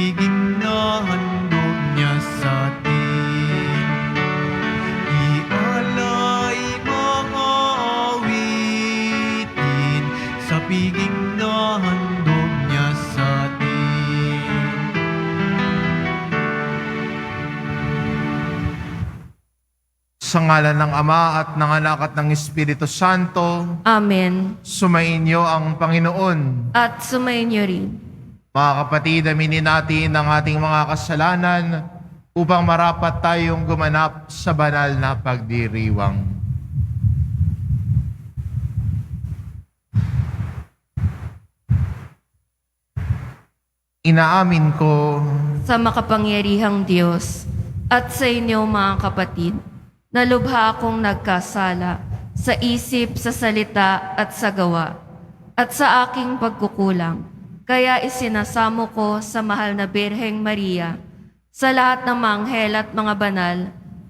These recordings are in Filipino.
piging na handog niya sa atin. Ialay mga awitin sa piging na handog niya sa atin. Sa ngalan ng Ama at ng Anak at ng Espiritu Santo, Amen. sumainyo ang Panginoon. At sumainyo rin. Mga kapatid, aminin natin ang ating mga kasalanan upang marapat tayong gumanap sa banal na pagdiriwang. Inaamin ko Sa makapangyarihang Diyos at sa inyo mga kapatid, na lubha akong nagkasala sa isip, sa salita at sa gawa, at sa aking pagkukulang. Kaya isinasamo ko sa mahal na Birheng Maria, sa lahat ng mga anghel at mga banal,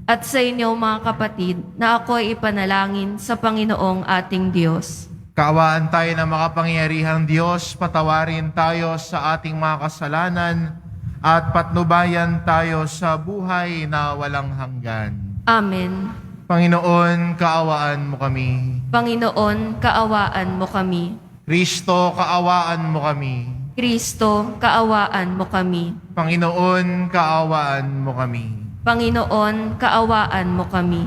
at sa inyo mga kapatid, na ako'y ipanalangin sa Panginoong ating Diyos. kaawaan tayo ng makapangyarihang Diyos, patawarin tayo sa ating mga kasalanan at patnubayan tayo sa buhay na walang hanggan. Amen. Panginoon, kaawaan mo kami. Panginoon, kaawaan mo kami. Kristo, kaawaan mo kami. Kristo, kaawaan mo kami. Panginoon, kaawaan mo kami. Panginoon, kaawaan mo kami.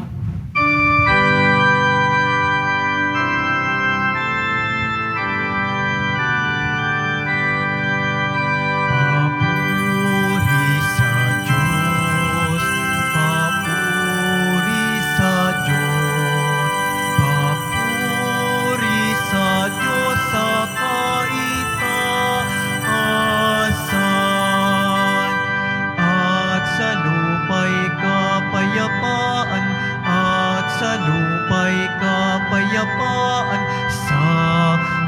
Papuri sa Diyos, papuri sa Diyos, papuri sa Diyos sa kaitaasan, at sa lupa'y kapayapaan, at sa lupa'y kapayapaan sa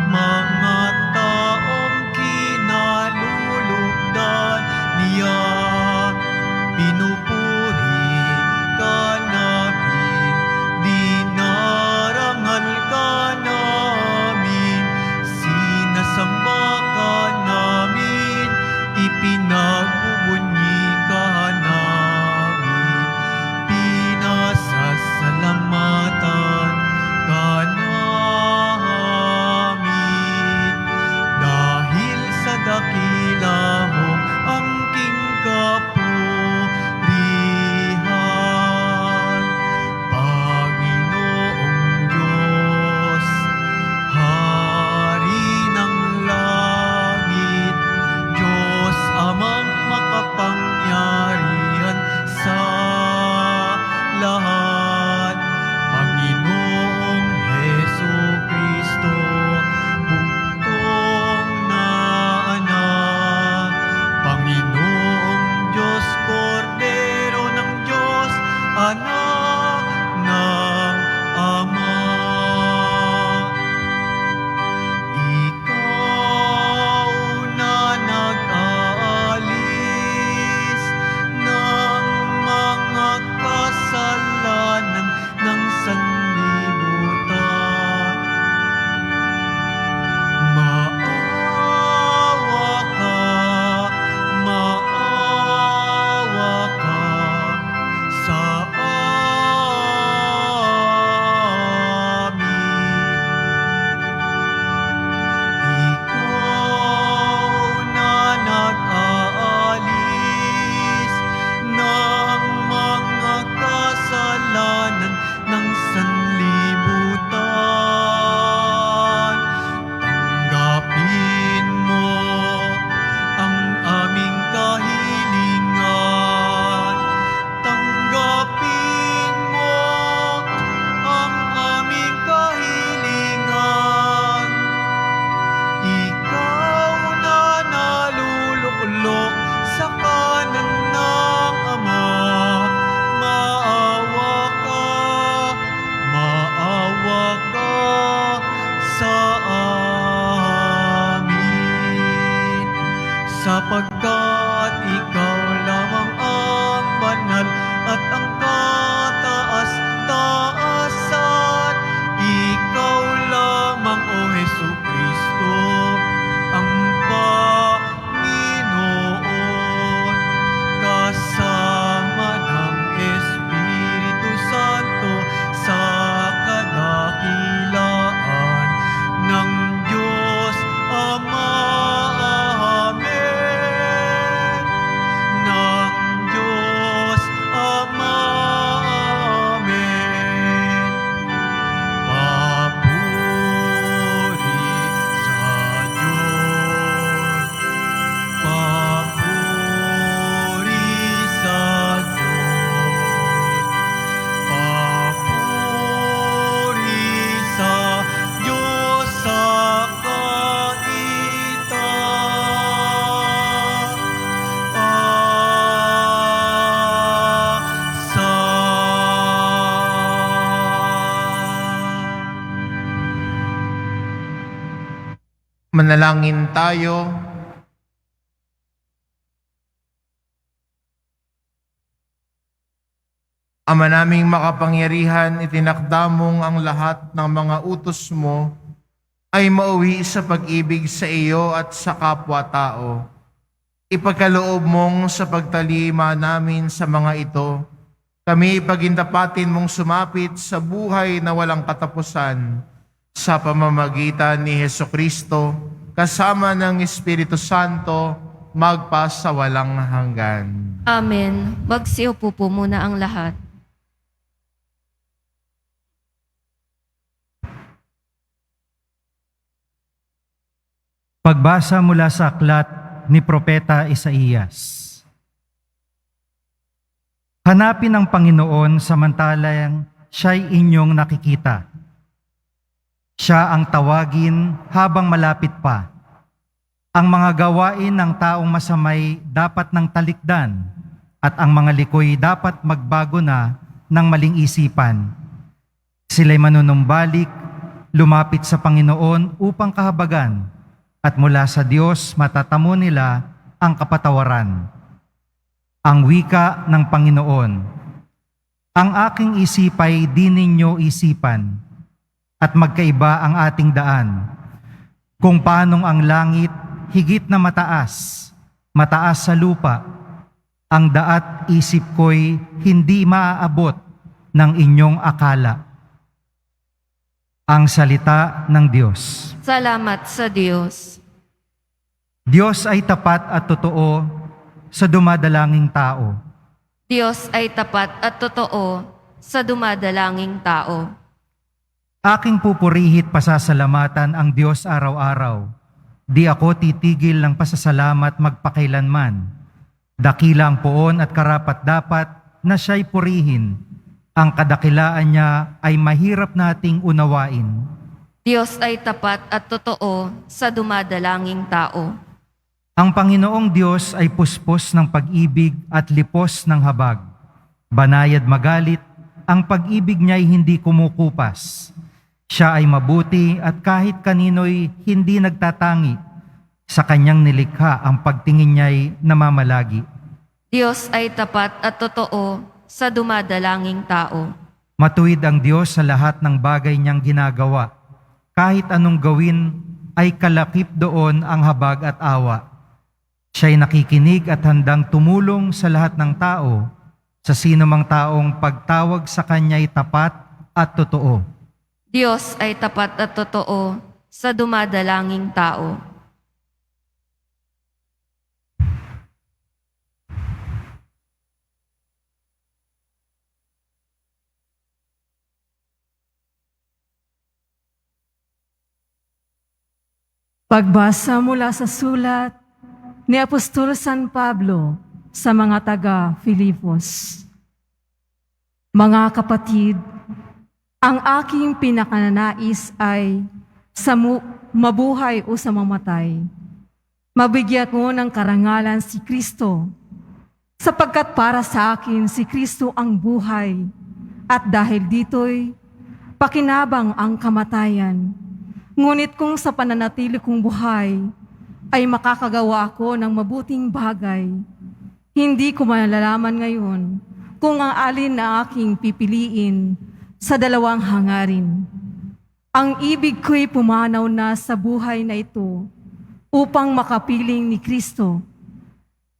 mga taong kinalulugdan niya. Pinupuri ka namin, dinarangal ka namin, sinasamba ka namin, ipinagbubunyi ka namin, pinasasalamatan ka namin. Dahil sa dakila mong angking kapurihan, Panginoong Diyos, Hari ng langit, Diyos amang makapangyarihan sa lahat, Panginoong Hesukristo, bugtong na anak, Panginoong Diyos, Kordero ng Diyos, anak ng Ama. Ikaw na nag-aalis ng mga kasalanan ng sanlibutan. Maawa ka sa amin. Ikaw na nag-aalis ng mga kasalanan ng sanlibutan. Tanggapin mo ang aming kahilingan. Tanggapin mo ang aming kahilingan. Ikaw na naluluklok sa kanan ng Ama, maawa ka sa amin, sapagkat ikaw lamang ang banal at ang kataas-taasan. Ikaw lamang, O Hesukristo, ang Panginoon. Manalangin tayo. Ama naming makapangyarihan, itinakda mong ang lahat ng mga utos mo ay mauwi sa pag-ibig sa iyo at sa kapwa-tao. Ipagkaloob mong sa pagtalima namin sa mga ito, kami pagindapatin mong sumapit sa buhay na walang katapusan sa pamamagitan ni Hesukristo, kasama ng Espiritu Santo, magpa sa walang hanggan. Amen. Magsiupo po muna ang lahat. Pagbasa mula sa aklat ni Propeta Isaías. Hanapin ang Panginoon samantalang siya'y inyong nakikita. Siya ang tawagin habang malapit pa. Ang mga gawain ng taong masamay dapat nang talikdan at ang mga likoy dapat magbago na ng maling isipan. Sila'y manunumbalik, lumapit sa Panginoon upang kahabagan, at mula sa Diyos matatamo nila ang kapatawaran. Ang wika ng Panginoon, ang aking isipay di ninyo isipan, at magkaiba ang ating daan. Kung paanong ang langit higit na mataas, mataas sa lupa, ang daat isip ko'y hindi maaabot ng inyong akala. Ang salita ng Diyos. Salamat sa Diyos. Diyos ay tapat at totoo sa dumadalanging tao. Diyos ay tapat at totoo sa dumadalanging tao. Aking pupurihit pasasalamatan ang Diyos araw-araw. Di ako titigil ng pasasalamat magpakailanman. Dakila ang poon at karapat-dapat na siya'y purihin. Ang kadakilaan niya ay mahirap nating unawain. Diyos ay tapat at totoo sa dumadalanging tao. Ang Panginoong Diyos ay puspos ng pag-ibig at lipos ng habag. Banayad magalit, ang pag-ibig niya'y hindi kumukupas. Siya ay mabuti at kahit kanino'y hindi nagtatangi. Sa kanyang nilikha ang pagtingin niya'y namamalagi. Diyos ay tapat at totoo sa dumadalanging tao. Matuwid ang Diyos sa lahat ng bagay niyang ginagawa. Kahit anong gawin ay kalakip doon ang habag at awa. Siya'y nakikinig at handang tumulong sa lahat ng tao, sa sinumang taong pagtawag sa kanya'y tapat at totoo. Diyos ay tapat at totoo sa dumadalanging tao. Pagbasa mula sa sulat ni Apostol San Pablo sa mga taga-Filipos. Mga kapatid, ang aking pinakananais ay sa mabuhay o sa mamatay. Mabigyan mo ng karangalan si Kristo, sapagkat para sa akin si Kristo ang buhay, at dahil dito'y pakinabang ang kamatayan. Ngunit kung sa pananatili kong buhay ay makakagawa ako ng mabuting bagay, hindi ko malalaman ngayon kung ang alin na aking pipiliin sa dalawang hangarin. Ang ibig ko'y pumanaw na sa buhay na ito upang makapiling ni Kristo.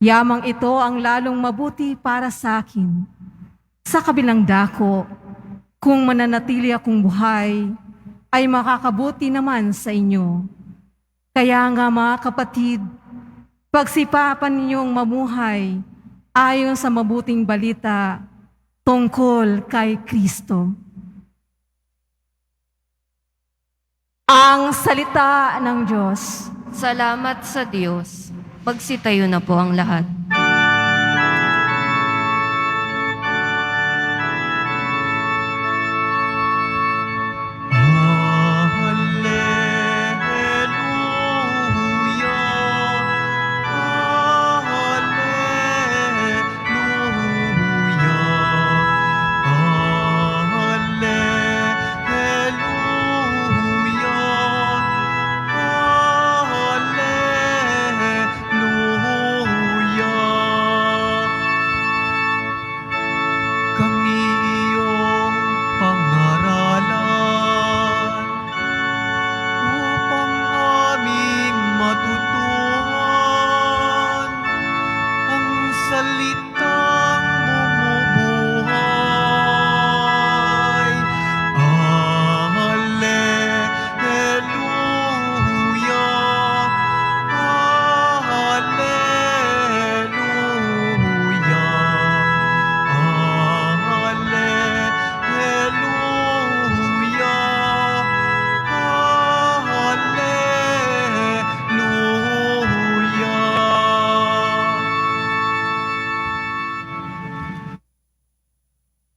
Yamang ito ang lalong mabuti para sa akin. Sa kabilang dako, kung mananatili akong buhay, ay makakabuti naman sa inyo. Kaya nga mga kapatid, pagsipapan ninyong mamuhay ayon sa mabuting balita tungkol kay Kristo. Ang salita ng Diyos. Salamat sa Diyos. Magsitayo na po ang lahat.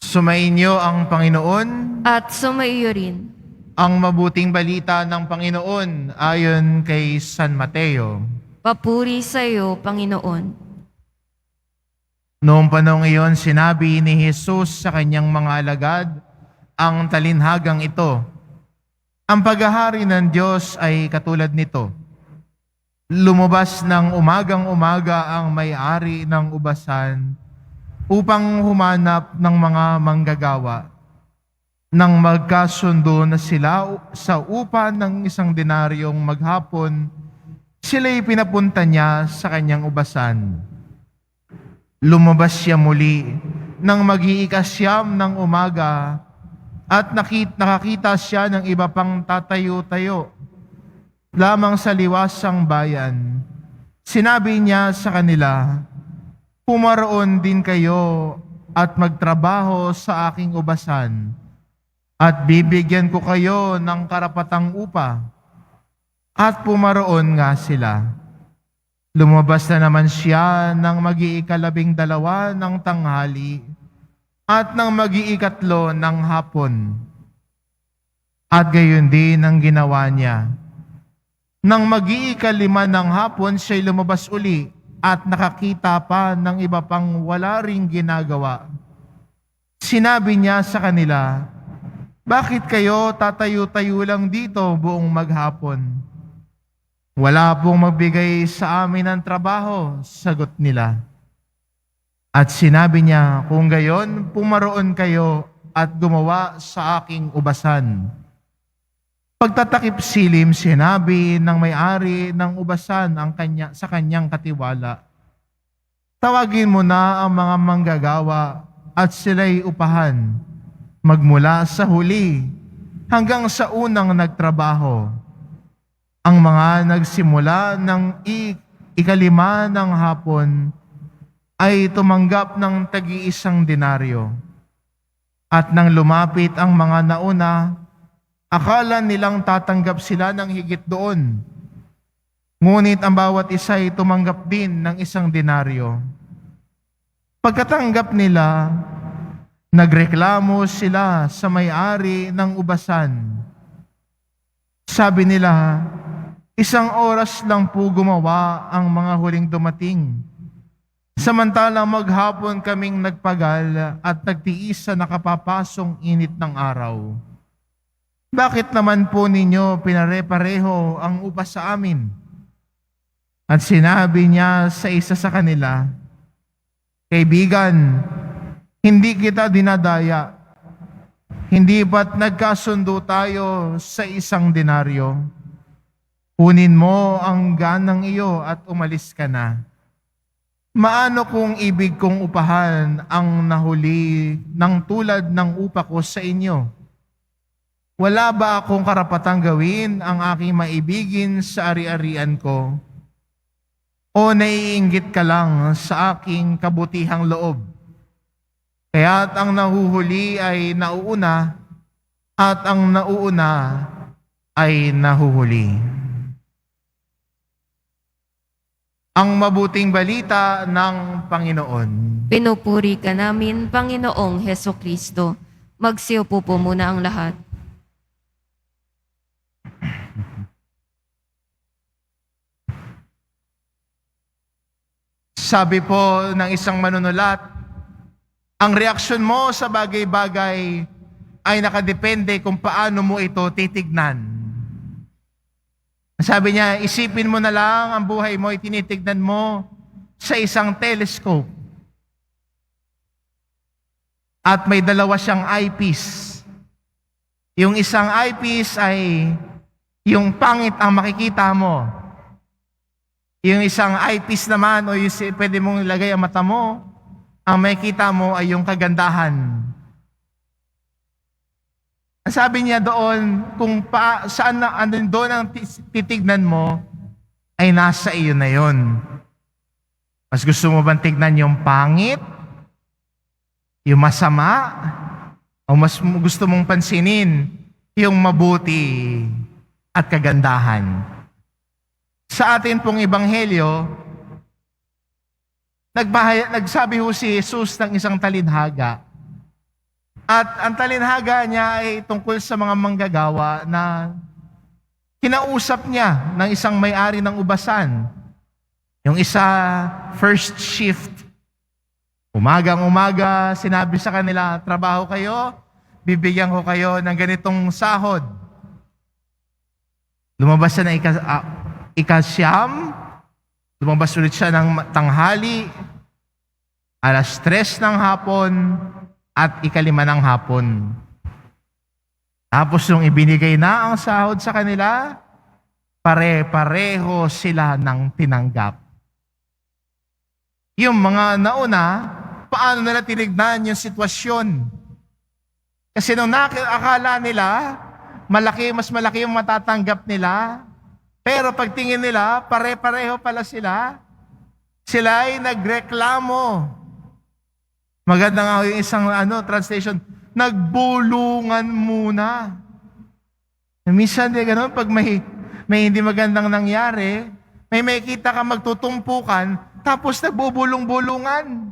Sumainyo ang Panginoon. At sumaiyo rin. Ang mabuting balita ng Panginoon ayon kay San Mateo. Papuri sa iyo, Panginoon. Noong panahon iyon, sinabi ni Jesus sa kanyang mga alagad ang talinhagang ito. Ang paghahari ng Diyos ay katulad nito. Lumabas ng umagang-umaga ang may-ari ng ubasan upang humanap ng mga manggagawa. Nang magkasundo na sila sa upa ng 1 denaryong maghapon, sila'y pinapunta niya sa kanyang ubasan. Lumabas siya muli nang mag-iikasyam ng umaga at nakakita siya ng iba pang tatayo-tayo lamang sa liwasang bayan. Sinabi niya sa kanila, "Pumaroon din kayo at magtrabaho sa aking ubasan, at bibigyan ko kayo ng karapatang upa." At pumaroon nga sila. Lumabas na naman siya ng mag-12 ng tanghali at ng mag-13 ng hapon. At gayon din ang ginawa niya. Nang mag-15 ng hapon, siya'y lumabas uli at nakakita pa ng iba pang wala ring ginagawa. Sinabi niya sa kanila, "Bakit kayo tatayo-tayo lang dito buong maghapon? Wala pong magbigay sa amin ng trabaho," sagot nila. At sinabi niya, "Kung gayon, pumaroon kayo at gumawa sa aking ubasan." Pagtatakip silim, sinabi ng may-ari ng ubasan sa kanyang katiwala, "Tawagin mo na ang mga manggagawa at sila'y upahan, magmula sa huli hanggang sa unang nagtrabaho." Ang mga nagsimula ng 5 ng hapon ay tumanggap ng tag-1 denaryo. At nang lumapit ang mga nauna, akala nilang tatanggap sila ng higit doon. Ngunit ang bawat isa ay tumanggap din ng 1 denaryo. Pagkatanggap nila, nagreklamo sila sa may-ari ng ubasan. Sabi nila, "1 oras lang po gumawa ang mga huling dumating. Samantalang maghapon kaming nagpagal at nagtiis sa nakapapasong init ng araw. Bakit naman po ninyo pinare-pareho ang upa sa amin?" At sinabi niya sa isa sa kanila, "Kaibigan, hindi kita dinadaya. Hindi ba't nagkasundo tayo sa 1 denaryo? Kunin mo ang ganang iyo at umalis ka na. Maano kung ibig kong upahan ang nahuli ng tulad ng upa ko sa inyo? Wala ba akong karapatang gawin ang aking maibigin sa ari-arian ko? O naiinggit ka lang sa aking kabutihang loob? Kaya't ang nahuhuli ay nauuna at ang nauuna ay nahuhuli." Ang mabuting balita ng Panginoon. Pinupuri ka namin, Panginoong Heso Kristo. Magsiupo po muna ang lahat. Sabi po ng isang manunulat, ang reaksyon mo sa bagay-bagay ay nakadepende kung paano mo ito titignan. Sabi niya, isipin mo na lang ang buhay mo, itinitignan mo sa isang telescope. At may 2 siyang eyepiece. Yung isang eyepiece ay yung pangit ang makikita mo. Yung isang eyepiece naman, o yung pwede mong ilagay ang mata mo, ang makikita mo ay yung kagandahan. Sabi niya doon, kung saan na doon ang titignan mo, ay nasa iyo na yon. Mas gusto mo bang tignan yung pangit, yung masama, o mas gusto mong pansinin yung mabuti at kagandahan? Sa atin pong ebanghelyo, nagsabi ho si Jesus ng isang talinhaga. At ang talinhaga niya ay tungkol sa mga manggagawa na kinausap niya ng isang may-ari ng ubasan. Yung isa, first shift. Umagang-umaga, sinabi sa kanila, trabaho kayo, bibigyan ko kayo ng ganitong sahod. Lumabas siya ng ikasyam, lumabas ulit siya ng tanghali, 3:00 ng hapon, at 5:00 ng hapon. Tapos nung ibinigay na ang sahod sa kanila, pare-pareho sila ng tinanggap. Yung mga nauna, paano nila tinignan yung sitwasyon? Kasi nung akala nila, mas malaki yung matatanggap nila, pero pagtingin nila, pare-pareho pala sila. Sila ay nagreklamo. Maganda nga yung isang translation, nagbulungan muna. Minsan di gano'n, pag may hindi magandang nangyari, may makita ka magtutumpukan, tapos nagbubulong-bulungan.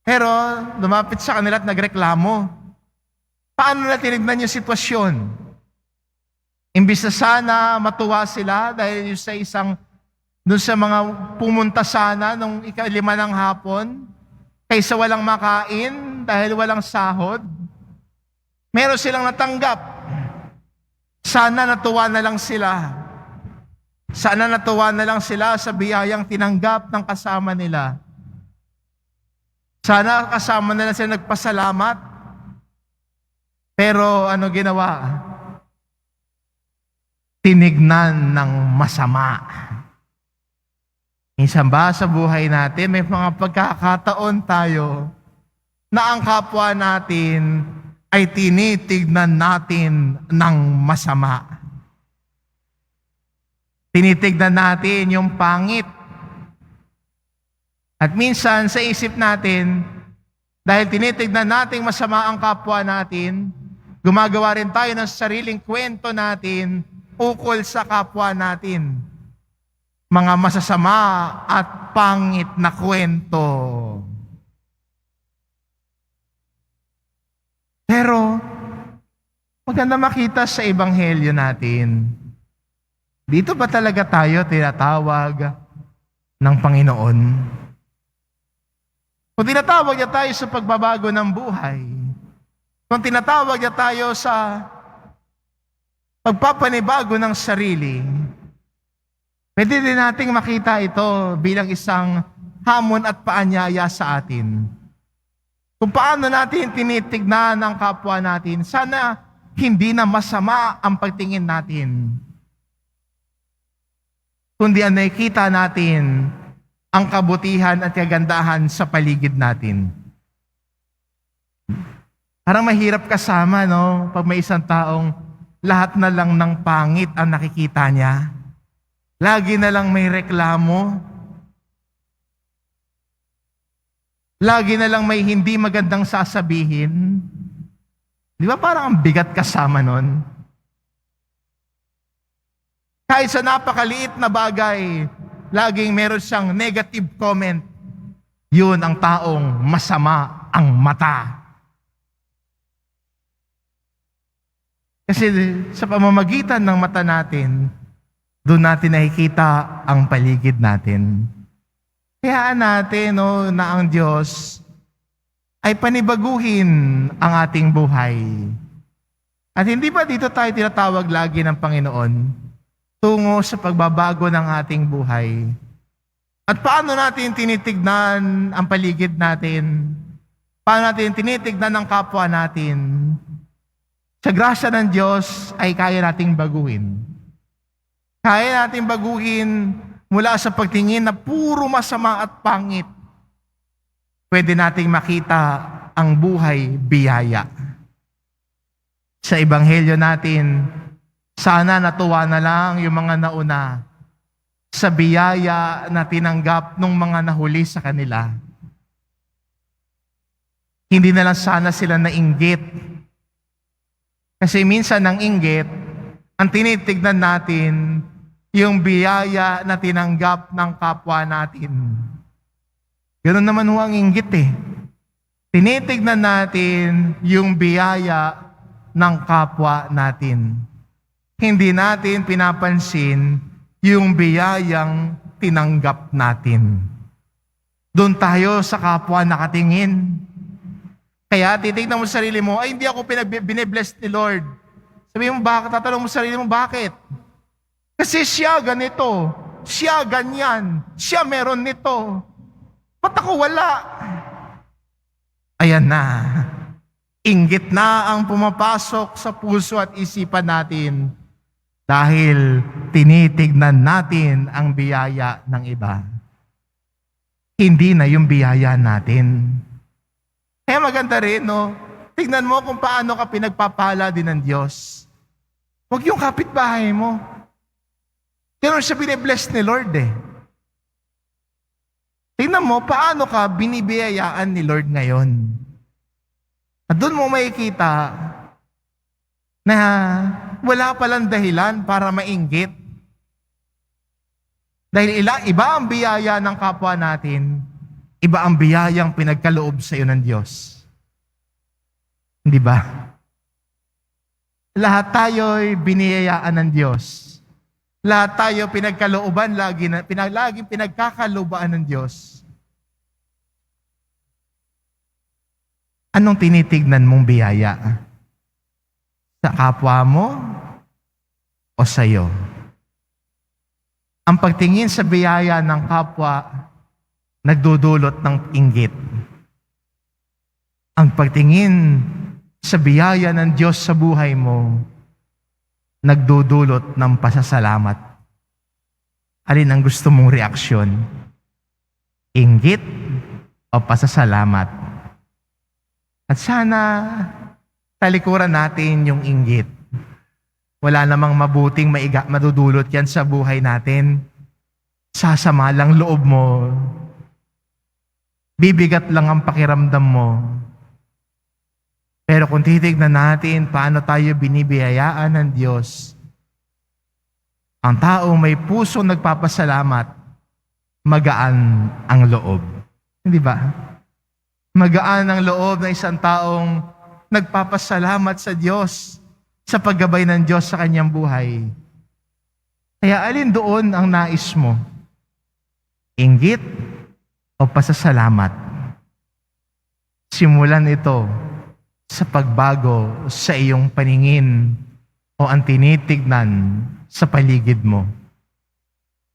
Pero lumapit sa kanila at nagreklamo. Paano na tinignan yung sitwasyon? Imbis na sana matuwa sila dahil doon sa mga pumunta sana nung 5:00 ng hapon, kaysa walang makain dahil walang sahod, meron silang natanggap. Sana natuwa na lang sila. Sana natuwa na lang sila sa biyayang tinanggap ng kasama nila. Sana kasama nila sila nagpasalamat. Pero ano ginawa? Tinignan ng masama. Minsan ba sa buhay natin, may mga pagkakataon tayo na ang kapwa natin ay tinitignan natin ng masama. Tinitignan natin yung pangit. At minsan sa isip natin, dahil tinitignan natin masama ang kapwa natin, gumagawa rin tayo ng sariling kwento natin ukol sa kapwa natin. Mga masasama at pangit na kwento. Pero, maganda makita sa ebanghelyo natin, dito ba talaga tayo tinatawag ng Panginoon? Kung tinatawag niya tayo sa pagbabago ng buhay, kung tinatawag niya tayo sa pagpapanibago ng sarili, pwede din nating makita ito bilang isang hamon at paanyaya sa atin. Kung paano natin tinitignan ang kapwa natin, sana hindi na masama ang pagtingin natin, kundi ang nakikita natin ang kabutihan at kagandahan sa paligid natin. Parang mahirap kasama, no? Pag may isang taong lahat na lang ng pangit ang nakikita niya. Lagi na lang may reklamo. Lagi na lang may hindi magandang sasabihin. Di ba parang ang bigat kasama nun? Kahit sa napakaliit na bagay, laging meron siyang negative comment. Yun ang taong masama ang mata. Kasi sa pamamagitan ng mata natin, doon natin nakikita ang paligid natin. Kayaan natin na ang Diyos ay panibaguhin ang ating buhay. At hindi ba dito tayo tinatawag lagi ng Panginoon tungo sa pagbabago ng ating buhay? At paano natin tinitignan ang paligid natin? Paano natin tinitignan ang kapwa natin? Sa grasya ng Diyos ay kaya nating baguhin. Kaya nating baguhin mula sa pagtingin na puro masama at pangit. Pwede nating makita ang buhay biyaya. Sa ebanghelyo natin, sana natuwa na lang yung mga nauna sa biyaya na tinanggap ng mga nahuli sa kanila. Hindi na lang sana sila nainggit. Kasi minsan ng inggit, ang tinitignan natin, yung biyaya na tinanggap ng kapwa natin. Ganun naman ho ang inggit eh. Tinitignan natin yung biyaya ng kapwa natin. Hindi natin pinapansin yung biyayang tinanggap natin. Doon tayo sa kapwa nakatingin. Kaya titignan mo sa sarili mo, ay hindi ako binibless ni Lord. Sabihin mo, bakit? Tatanong mo sa sarili mo, bakit? Kasi siya ganito, siya ganyan, siya meron nito. Ba't ako wala? Ayan na. Inggit na ang pumapasok sa puso at isipan natin dahil tinitignan natin ang biyaya ng iba. Hindi na yung biyaya natin. Kaya maganda rin, no? Tignan mo kung paano ka pinagpapala din ng Diyos. Huwag yung kapitbahay mo. Ganun siya binibless ni Lord eh. Tingnan mo, paano ka binibiyayaan ni Lord ngayon? At doon mo makikita na wala palang dahilan para mainggit. Dahil iba ang biyaya ng kapwa natin, iba ang biyayang pinagkaloob sa iyo ng Diyos. Hindi ba? Lahat tayo'y biniyayaan ng Diyos. Lahat tayo pinagkalooban, laging pinagkakalooban ng Diyos. Anong tinitignan mong biyaya? Sa kapwa mo o sa iyo? Ang pagtingin sa biyaya ng kapwa, nagdudulot ng inggit. Ang pagtingin sa biyaya ng Diyos sa buhay mo, nagdudulot ng pasasalamat. Alin ang gusto mong reaksyon? Inggit o pasasalamat? At sana talikuran natin yung inggit. Wala namang mabuting madudulot yan sa buhay natin. Sasama lang loob mo. Bibigat lang ang pakiramdam mo. Pero kung titignan natin paano tayo binibiyayaan ng Diyos, ang taong may pusong nagpapasalamat, magaan ang loob. Hindi ba? Magaan ang loob ng isang taong nagpapasalamat sa Diyos sa paggabay ng Diyos sa kanyang buhay. Kaya alin doon ang nais mo? Inggit o pasasalamat? Simulan ito sa pagbago sa iyong paningin o ang tinitignan sa paligid mo.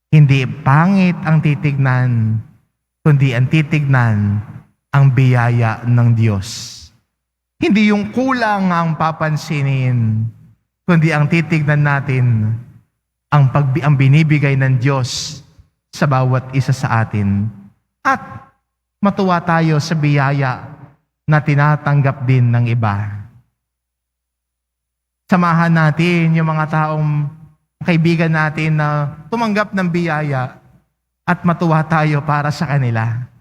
Hindi pangit ang titignan, kundi ang titignan ang biyaya ng Diyos. Hindi yung kulang ang papansinin, kundi ang titignan natin ang binibigay ng Diyos sa bawat isa sa atin. At matuwa tayo sa biyaya na tinatanggap din ng iba. Samahan natin yung mga taong kaibigan natin na tumanggap ng biyaya at matuwa tayo para sa kanila.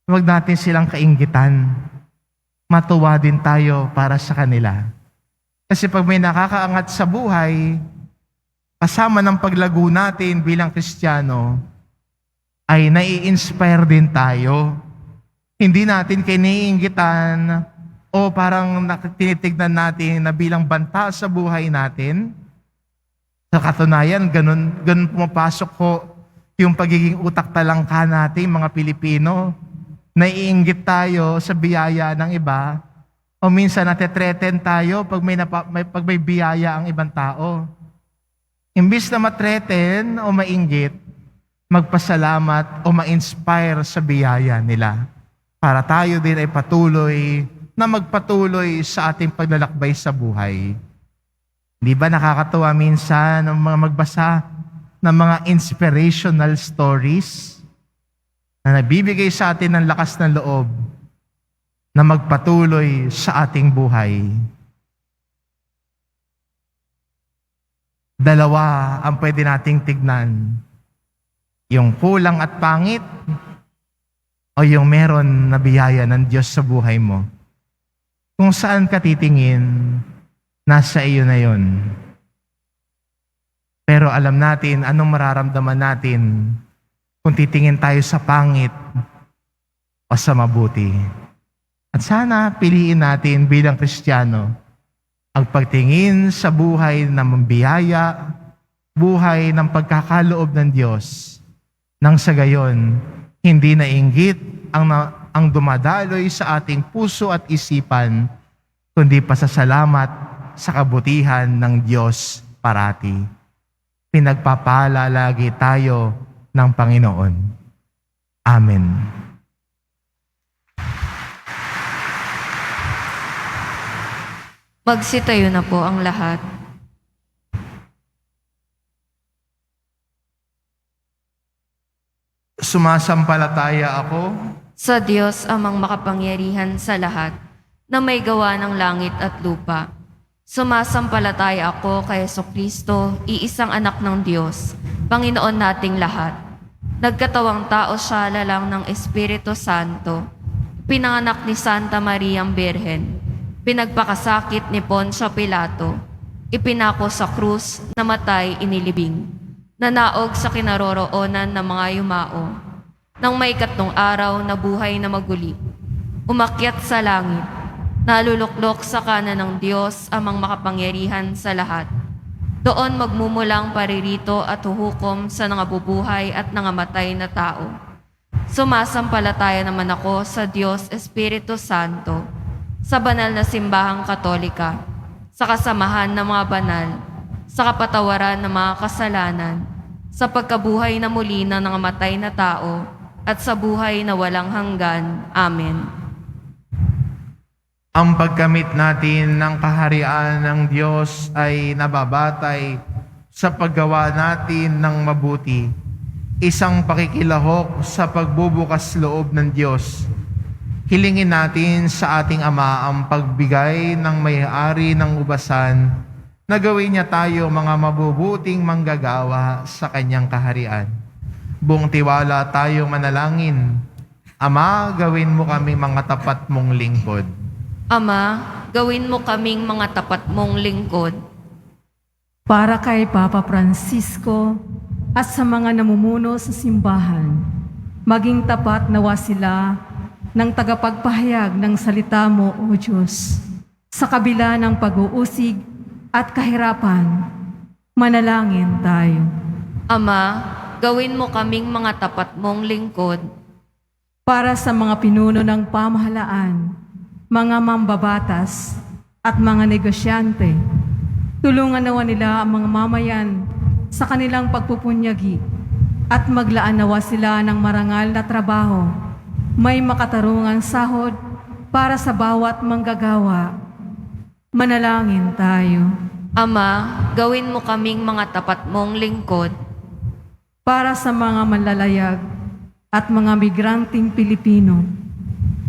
Huwag natin silang kainggitan. Matuwa din tayo para sa kanila. Kasi pag may nakakaangat sa buhay, kasama ng paglago natin bilang Kristiyano, ay nai-inspire din tayo. Hindi natin kiniinggitan o parang tinitignan natin na bilang banta sa buhay natin. Sa katunayan, ganun pumapasok ko yung pagiging utak talangka natin, mga Pilipino. Naiinggit tayo sa biyaya ng iba o minsan natetreten tayo pag may biyaya ang ibang tao. Imbis na matreten o mainggit, magpasalamat o ma-inspire sa biyaya nila para tayo din ay patuloy na magpatuloy sa ating paglalakbay sa buhay. Di ba nakakatuwa minsan ang mga magbasa ng mga inspirational stories na nabibigay sa atin ng lakas ng loob na magpatuloy sa ating buhay. Dalawa ang pwede nating tignan. Yung kulang at pangit o yung meron na biyaya ng Diyos sa buhay mo. Kung saan ka titingin, nasa iyo na yun. Pero alam natin anong mararamdaman natin kung titingin tayo sa pangit o sa mabuti. At sana piliin natin bilang Kristiyano ang pagtingin sa buhay ng mambiyaya, buhay ng pagkakaloob ng Diyos, nang sa gayon, hindi nainggit ang dumadaloy sa ating puso at isipan, kundi pasasalamat sa kabutihan ng Diyos parati. Pinagpapala lagi tayo ng Panginoon. Amen. Magsitayo na po ang lahat. Sumasampalataya ako Sa Diyos amang makapangyarihan sa lahat, na may gawa ng langit at lupa. Sumasampalataya ako kay Jesucristo, iisang anak ng Diyos, Panginoon nating lahat. Nagkatawang tao siya lalang ng Espiritu Santo. Pinanganak ni Santa Mariang Birhen. Pinagpakasakit ni Poncio Pilato. Ipinako sa krus, namatay, inilibing. Nanaog sa kinaroroonan ng mga yumao. Nang may 3 araw na buhay na maguli. Umakyat sa langit. Naluluklok sa kanan ng Diyos amang makapangyarihan sa lahat. Doon magmumulang paririto at huhukom sa nangabubuhay at nangamatay na tao. Sumasampalataya naman ako sa Diyos Espiritu Santo, sa banal na simbahang katolika, sa kasamahan ng mga banal, sa kapatawaran ng mga kasalanan, sa pagkabuhay na muli ng nangamatay na tao, at sa buhay na walang hanggan. Amen. ang pagkamit natin ng kaharian ng Diyos ay nababatay sa paggawa natin ng mabuti. Isang pakikilahok sa pagbubukas loob ng Diyos. Hilingin natin sa ating Ama ang pagbigay ng may-ari ng ubasan na gawin niya tayo mga mabubuting manggagawa sa kanyang kaharian. Buong tiwala tayo manalangin. Ama, gawin mo kami mga tapat mong lingkod. Ama, gawin mo kaming mga tapat mong lingkod. Para kay Papa Francisco at sa mga namumuno sa simbahan, maging tapat nawa sila ng tagapagpahayag ng salita mo, O Diyos. Sa kabila ng pag-uusig at kahirapan, manalangin tayo. Ama, gawin mo kaming mga tapat mong lingkod. Para sa mga pinuno ng pamahalaan, mga mambabatas at mga negosyante, tulungan nawa nila ang mga mamayan sa kanilang pagpupunyagi at maglaan nawa sila ng marangal na trabaho, may makatarungang sahod para sa bawat manggagawa. Manalangin tayo. Ama, gawin mo kaming mga tapat mong lingkod. Para sa mga manlalayag at mga migranteng Pilipino,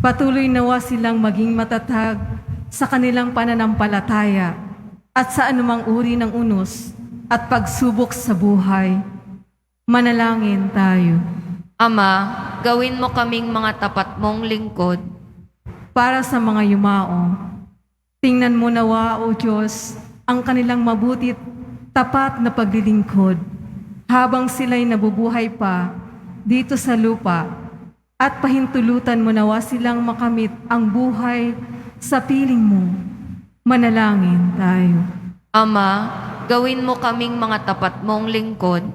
patuloy nawa silang maging matatag sa kanilang pananampalataya at sa anumang uri ng unos at pagsubok sa buhay. Manalangin tayo. Ama, gawin mo kaming mga tapat mong lingkod. Para sa mga yumao, tingnan mo nawa, O Diyos, ang kanilang mabutit, tapat na paglilingkod habang sila'y nabubuhay pa dito sa lupa, at pahintulutan mo nawa silang makamit ang buhay sa piling mo. Manalangin tayo. Ama, gawin mo kaming mga tapat mong lingkod.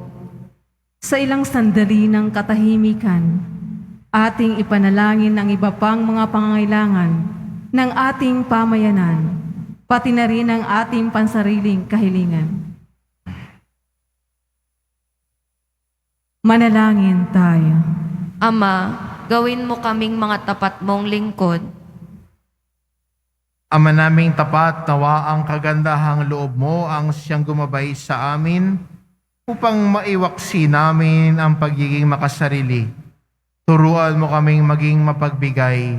Sa ilang sandali ng katahimikan, ating ipanalangin ang iba pang mga pangangailangan ng ating pamayanan, pati na rin ang ating pansariling kahilingan. Manalangin tayo. Ama, gawin mo kaming mga tapat mong lingkod. Ama naming tapat, nawa ang kagandahang loob mo ang siyang gumabay sa amin upang maiwaksi namin ang pagiging makasarili. Turuan mo kaming maging mapagbigay.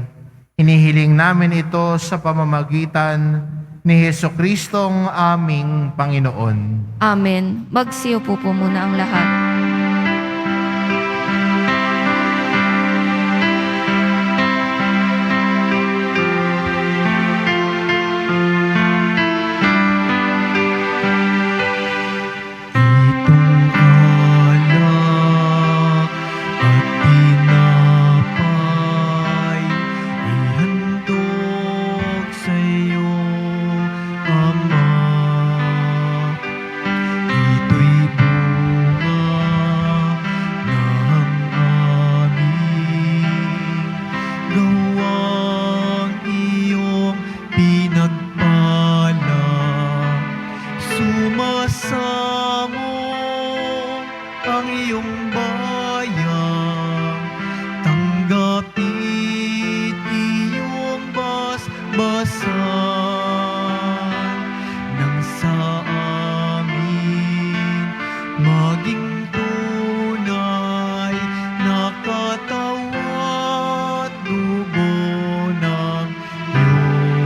Hinihiling namin ito sa pamamagitan ni Jesucristong aming Panginoon. Amen. Magsiupo po muna ang lahat. Itong alak at tinapay ang iyong bayang. Tanggapit iyong basbasan nang sa amin maging tunay na katawan at dugo ng iyong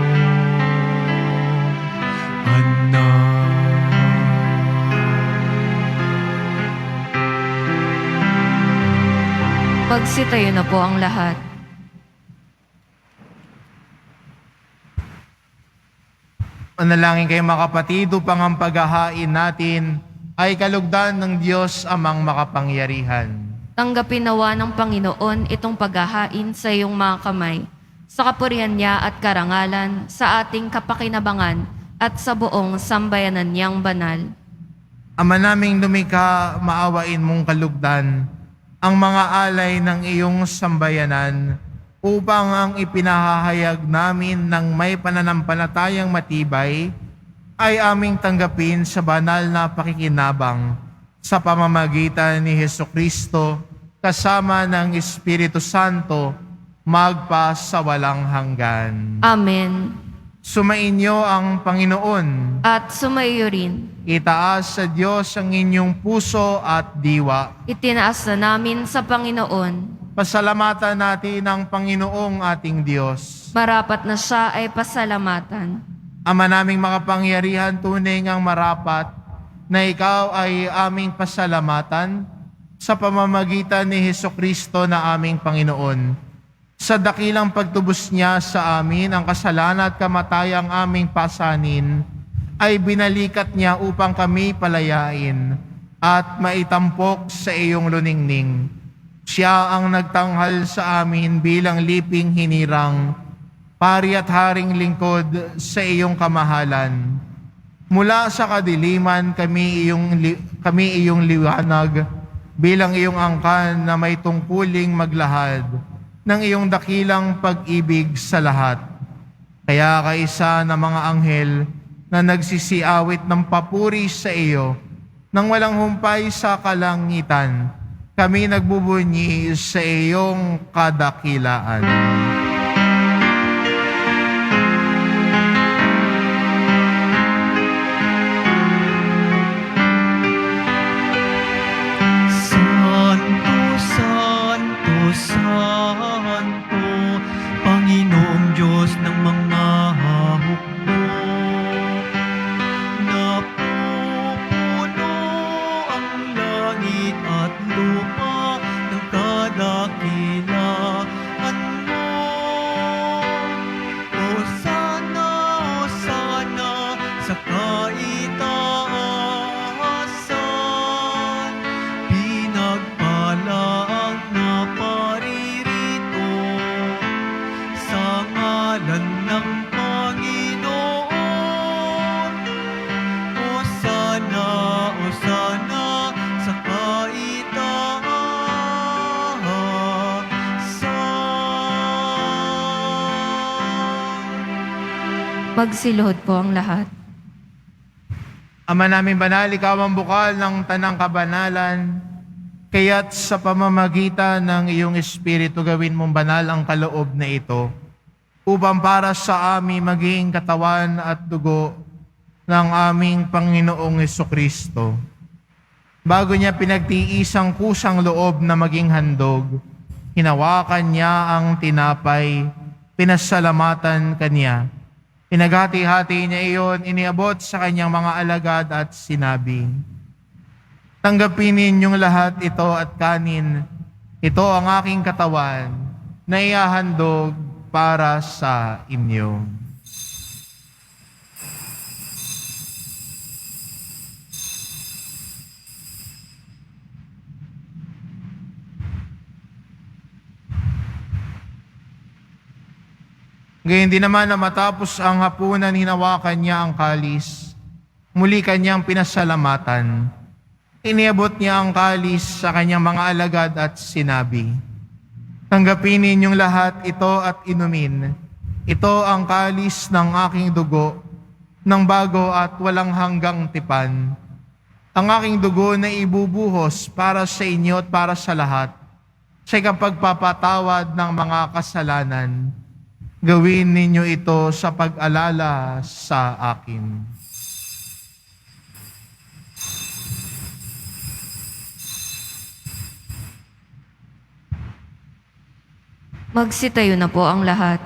anak. Magsitayo na po ang lahat. Manalangin kayo mga kapatid upang ang paghahain natin ay kalugdan ng Diyos amang makapangyarihan. Tanggapin nawa ng Panginoon itong paghahain sa iyong mga kamay, sa kapurihan niya at karangalan, sa ating kapakinabangan at sa buong sambayanan niyang banal. Ama naming lumikha, maawain mong kalugdan ang mga alay ng iyong sambayanan upang ang ipinahahayag namin ng may pananampalatayang matibay ay aming tanggapin sa banal na pakikinabang sa pamamagitan ni Hesukristo kasama ng Espiritu Santo magpa sa walang hanggan. Amen. Sumainyo ang Panginoon. At sumaiyo rin. Itaas sa Diyos ang inyong puso at diwa. Itinaas na namin sa Panginoon. Pasalamatan natin ang Panginoong ating Diyos. Marapat na siya ay pasalamatan. Ama naming makapangyarihan, tunay ngang marapat na ikaw ay aming pasalamatan sa pamamagitan ni Hesukristo na aming Panginoon. Sa dakilang pagtubos niya sa amin, ang kasalanan at kamatayang aming pasanin ay binalikat niya upang kami palayain at maitampok sa iyong luningning. Siya ang nagtanghal sa amin bilang liping hinirang, pari at haring lingkod sa iyong kamahalan. Mula sa kadiliman kami iyong liwanag bilang iyong angkan na may tungkuling maglahad ng iyong dakilang pag-ibig sa lahat. Kaya kaisa ng mga anghel na nagsisiawit ng papuri sa iyo nang walang humpay sa kalangitan, kami nagbubunyi sa iyong kadakilaan. Santo, Santo, Santo, Panginoong Diyos ng mga hukbo. Napupuno ang langit at lupa ng kadakilaan mo. Hosana, Hosana sa kaitaasan. Pinagpala ang naparirito sa ngalan ng Panginoon. Hosana, Hosana sa kaitaasan. Magsiluhod po ang lahat. Ama namin banal, ikaw ang bukal ng tanang kabanalan, kaya't sa pamamagitan ng iyong Espiritu gawin mong banal ang kaloob na ito, upang para sa amin maging katawan at dugo ng aming Panginoong Hesukristo. Bago niya pinagtiisang kusang loob na maging handog, hinawakan niya ang tinapay, pinasalamatan kanya. Pinaghati-hati niya iyon, iniabot sa kanyang mga alagad at sinabi, "Tanggapin ninyong lahat ito at kanin. Ito ang aking katawan na ihahandog para sa inyo." Gayun din naman na matapos ang hapunan, hinawakan niya ang kalis. Muli kanyang pinasalamatan. Iniabot niya ang kalis sa kanyang mga alagad at sinabi, "Tanggapin ninyong lahat ito at inumin. Ito ang kalis ng aking dugo, ng bago at walang hanggang tipan. ang aking dugo na ibubuhos para sa inyo at para sa lahat, sa ikapagpapatawad ng mga kasalanan. Gawin ninyo ito sa pag-alala sa akin. Magsitayo na po ang lahat.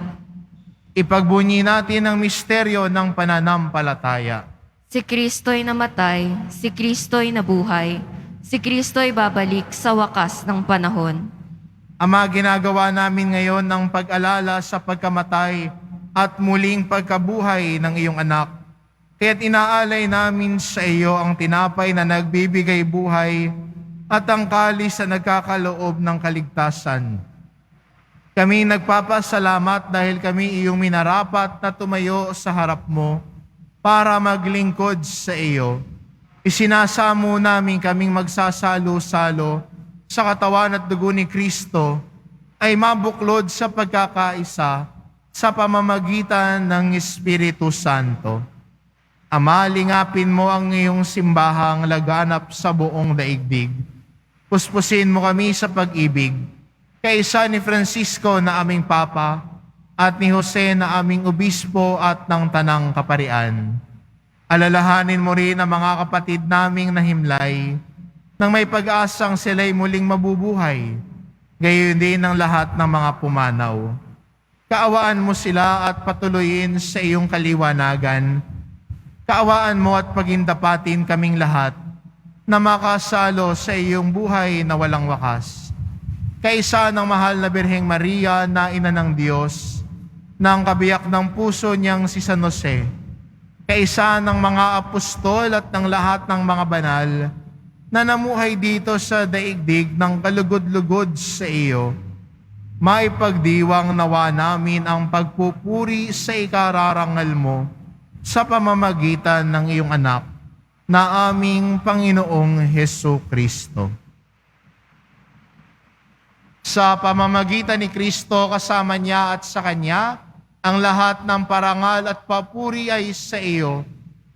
Ipagbunyi natin ang misteryo ng pananampalataya. Si Kristo'y namatay, si Kristo'y nabuhay, si Kristo'y babalik sa wakas ng panahon. Ama, ginagawa namin ngayon ng pag-alala sa pagkamatay at muling pagkabuhay ng iyong anak. Kaya't inaalay namin sa iyo ang tinapay na nagbibigay buhay at ang kalis na nagkakaloob ng kaligtasan. Kami nagpapasalamat dahil kami iyong minarapat na tumayo sa harap mo para maglingkod sa iyo. Isinasamo namin kaming magsasalo-salo sa katawan at dugo ni Kristo ay mabuklod sa pagkakaisa sa pamamagitan ng Espiritu Santo. Ama, lingapin mo ang iyong simbahang laganap sa buong daigdig. Puspusin mo kami sa pag-ibig, kaisa ni Francisco na aming Papa at ni Jose na aming Obispo at ng Tanang Kaparian. Alalahanin mo rin ang mga kapatid naming nahimlay nang may pag-asang sila'y muling mabubuhay, gayon din ang lahat ng mga pumanaw. Kaawaan mo sila at patuloyin sa iyong kaliwanagan. Kaawaan mo at pagindapatin kaming lahat na makasalo sa iyong buhay na walang wakas. Kaisa ng mahal na Birheng Maria na ina ng Diyos, ng kabiyak ng puso niyang si San Jose, kaisa ng mga apostol at ng lahat ng mga banal na namuhay dito sa daigdig ng kalugod-lugod sa iyo, maipagdiwang nawa namin ang pagpupuri sa ikararangal mo sa pamamagitan ng iyong anak na aming Panginoong Hesu Kristo. Sa pamamagitan ni Kristo, kasama niya at sa Kanya, ang lahat ng parangal at papuri ay sa iyo,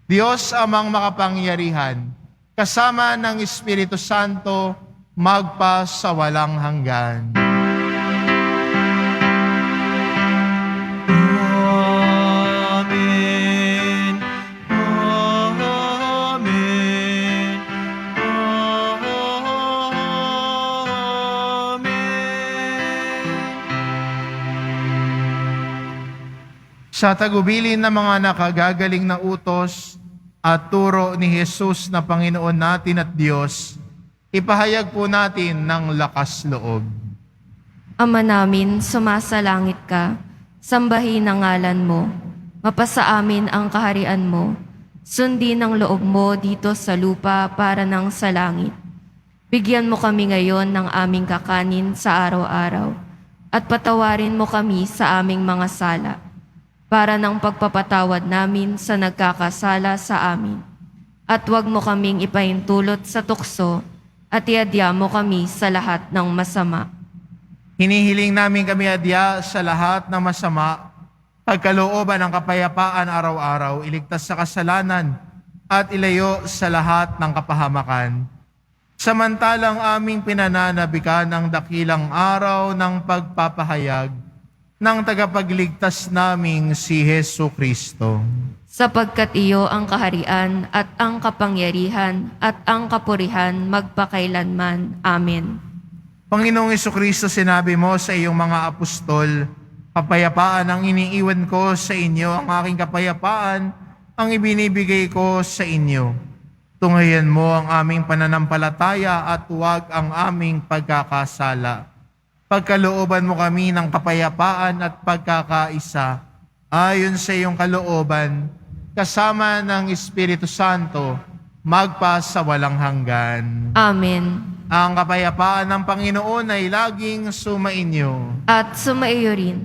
Diyos amang makapangyarihan, kasama ng Espiritu Santo, magpa sa walang hanggan. Amen. Amen. Sa tagubilin ng mga nakagagaling na utos at turo ni Jesus na Panginoon natin at Diyos, ipahayag po natin ng lakas loob. Ama namin, sumasalangit ka, sambahin ang ngalan mo, mapasa amin ang kaharian mo, sundin ang loob mo dito sa lupa para ng sa langit. Bigyan mo kami ngayon ng aming kakanin sa araw-araw, at patawarin mo kami sa aming mga sala, para ng pagpapatawad namin sa nagkakasala sa amin. At huwag mo kaming ipahintulot sa tukso, at iadya mo kami sa lahat ng masama. Hinihiling namin kami adya sa lahat ng masama, pagkalooban ng kapayapaan araw-araw, iligtas sa kasalanan, at ilayo sa lahat ng kapahamakan. Samantalang aming pinananabikan ang dakilang araw ng pagpapahayag ng tagapagligtas naming si Hesu Kristo. Sapagkat iyo ang kaharian at ang kapangyarihan at ang kapurihan magpakailanman. Amen. Panginoong Jesucristo, sinabi mo sa iyong mga apostol, kapayapaan ang iniiwan ko sa inyo, ang aking kapayapaan ang ibinibigay ko sa inyo. Tunghayan mo ang aming pananampalataya at huwag ang aming pagkakasala. Pagkalooban mo kami ng kapayapaan at pagkakaisa, ayon sa iyong kalooban, kasama ng Espiritu Santo, magpa sa walang hanggan. Amen. Ang kapayapaan ng Panginoon ay laging sumainyo. At sumaiyo rin.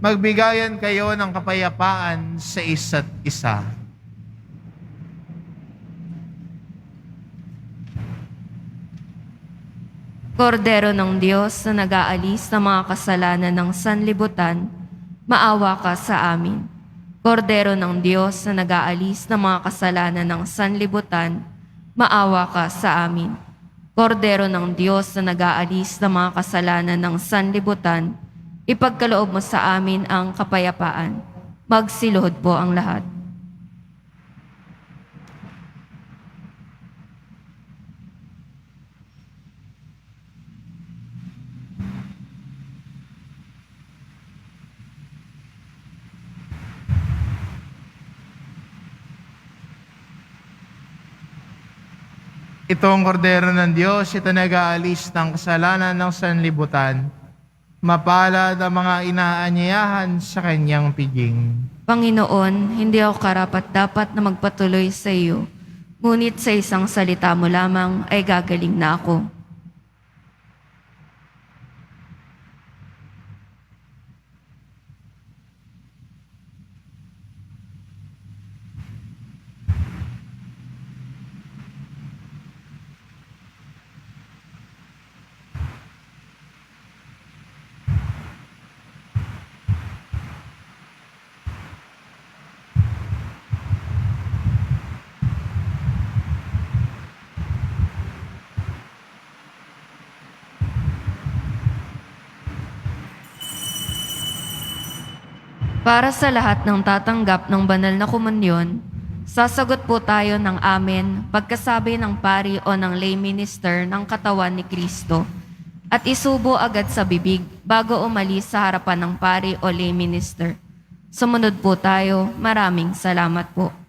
Magbigayan kayo ng kapayapaan sa isa't isa. Kordero ng Diyos na nag-aalis ng mga kasalanan ng sanlibutan, maawa ka sa amin. Kordero ng Diyos na nag-aalis ng mga kasalanan ng sanlibutan, maawa ka sa amin. Kordero ng Diyos na nag-aalis ng mga kasalanan ng sanlibutan, ipagkaloob mo sa amin ang kapayapaan. Magsiluhod po ang lahat. Itong kordero ng Diyos, ito nag-aalis ng kasalanan ng sanlibutan. Mapalad ang mga inaanyayahan sa kanyang piging. Panginoon, hindi ako karapat-dapat na magpatuloy sa iyo, ngunit sa isang salita mo lamang ay gagaling na ako. Para sa lahat ng tatanggap ng banal na komunyon, sasagot po tayo ng amen pagkasabi ng pari o ng lay minister ng katawan ni Kristo at isubo agad sa bibig bago umalis sa harapan ng pari o lay minister. Sumunod po tayo. Maraming salamat po.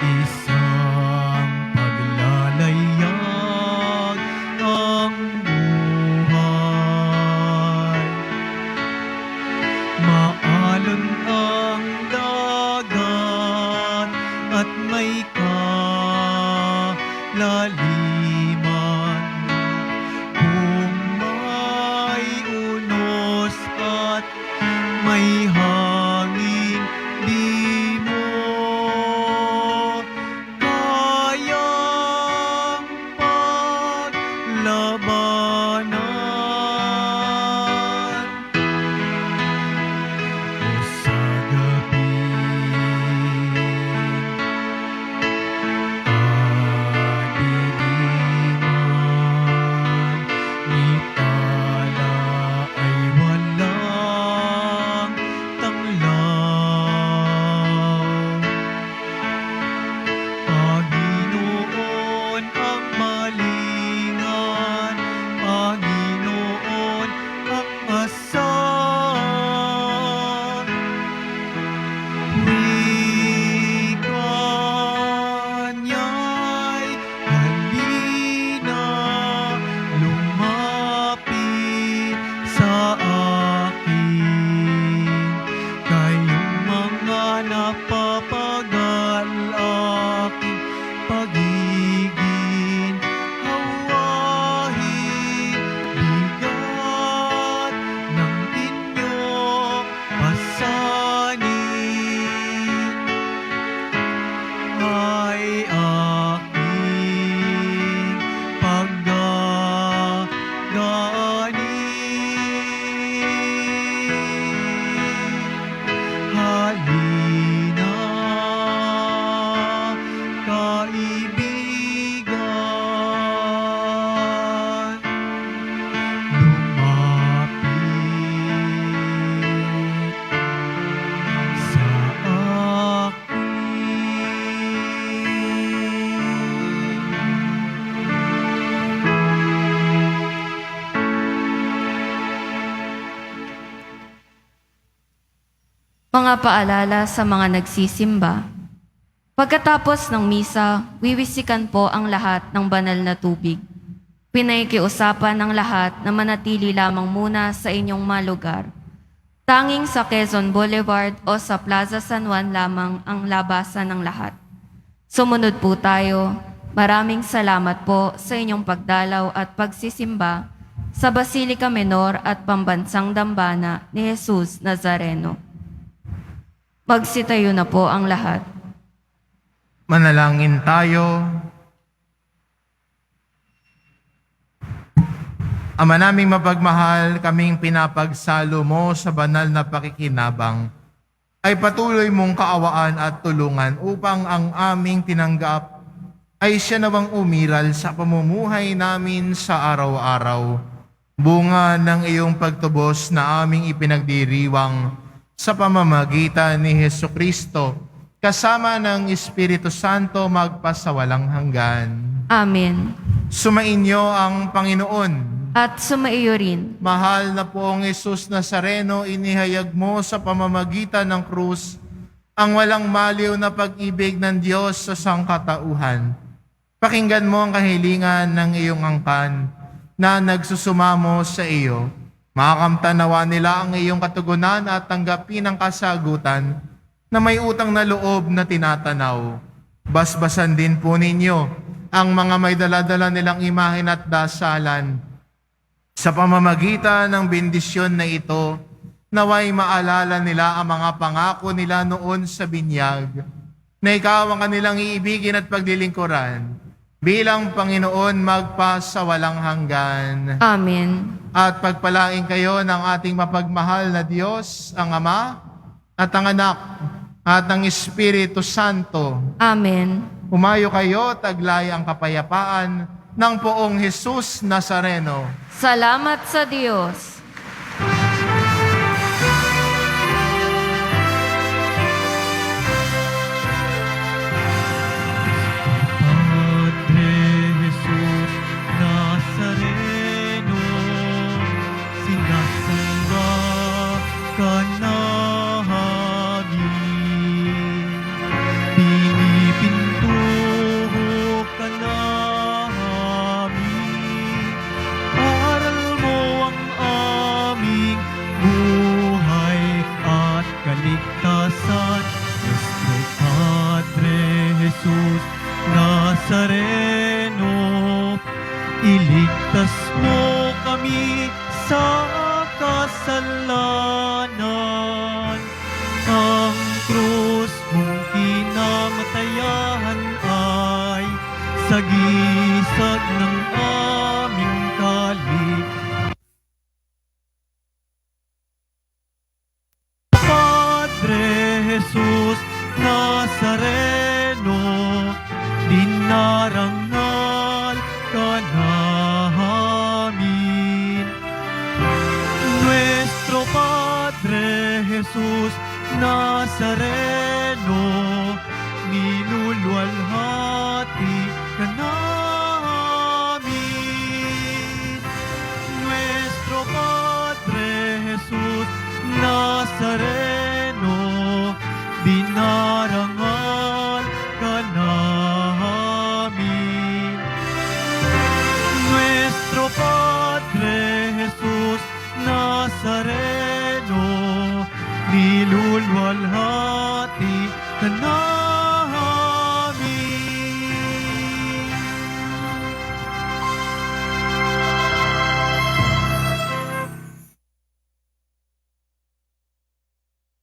Is may kalaliman. Kung may unos at may hangin, di mo kayang paglabanan. O sa gabing kadiliman, mitala ay walang tanglaw. Panginoon ang malingan, Panginoon ang asal. Wika niya'y halina, lumapit sa akin. Kayong mga napapagal, aking pagiging hawahin. Bigat ng inyong pasanin ay aking paggaganin. Halina, kaibigan, lumapit sa Mga paalala sa mga nagsisimba. Pagkatapos ng misa, wiwisikan po ang lahat ng banal na tubig. Pinaikiusapan ng lahat na manatili lamang muna sa inyong mga lugar. Tanging sa Quezon Boulevard o sa Plaza San Juan lamang ang labasan ng lahat. Sumunod po tayo. Maraming salamat po sa inyong pagdalaw at pagsisimba sa Basilica Menor at Pambansang Dambana ni Jesus Nazareno. Magsitayo na po ang lahat. Manalangin tayo. Ama naming mapagmahal, kaming pinapagsalo mo sa banal na pakikinabang, ay patuloy mong kaawaan at tulungan upang ang aming tinanggap ay siya nawang umiral sa pamumuhay namin sa araw-araw. Bunga ng iyong pagtubos na aming ipinagdiriwang sa pamamagitan ni Hesukristo, kasama ng Espiritu Santo magpasawalang hanggan. Amen. Sumainyo ang Panginoon. At sumaiyo rin. Mahal na poong Jesus Nazareno, inihayag mo sa pamamagitan ng krus ang walang maliw na pag-ibig ng Diyos sa sangkatauhan. Pakinggan mo ang kahilingan ng iyong angkan na nagsusumamo sa iyo. Makakamtanawa nila ang iyong katugunan at tanggapin ang kasagutan na may utang na loob na tinatanaw. Basbasan din po ninyo ang mga may daladala nilang imahen at dasalan. Sa pamamagitan ng bendisyon na ito, naway maalala nila ang mga pangako nila noon sa binyag, na ikaw ang kanilang iibigin at paglilingkuran, bilang Panginoon magpasawalang hanggan. Amen. At pagpalain kayo ng ating mapagmahal na Diyos, ang Ama, at ang Anak, at ang Espiritu Santo. Amen. Humayo kayo, taglay ang kapayapaan ng poong Jesus Nazareno. Salamat sa Diyos. Padre Jesus Nazareno, sinasamba ka namin, pinipintuho ka namin, aral mo ang Jesus Nazareno, iligtas mo kami sa kasalanan. Ang krus mong kinamatayan ay sagisag ng aming kaligtasan. Padre Jesus Nazareno, dinarangal ka namin. Nuestro Padre Jesus Nazareno, minulwalhati ka namin. Nuestro Padre Jesus Nazareno,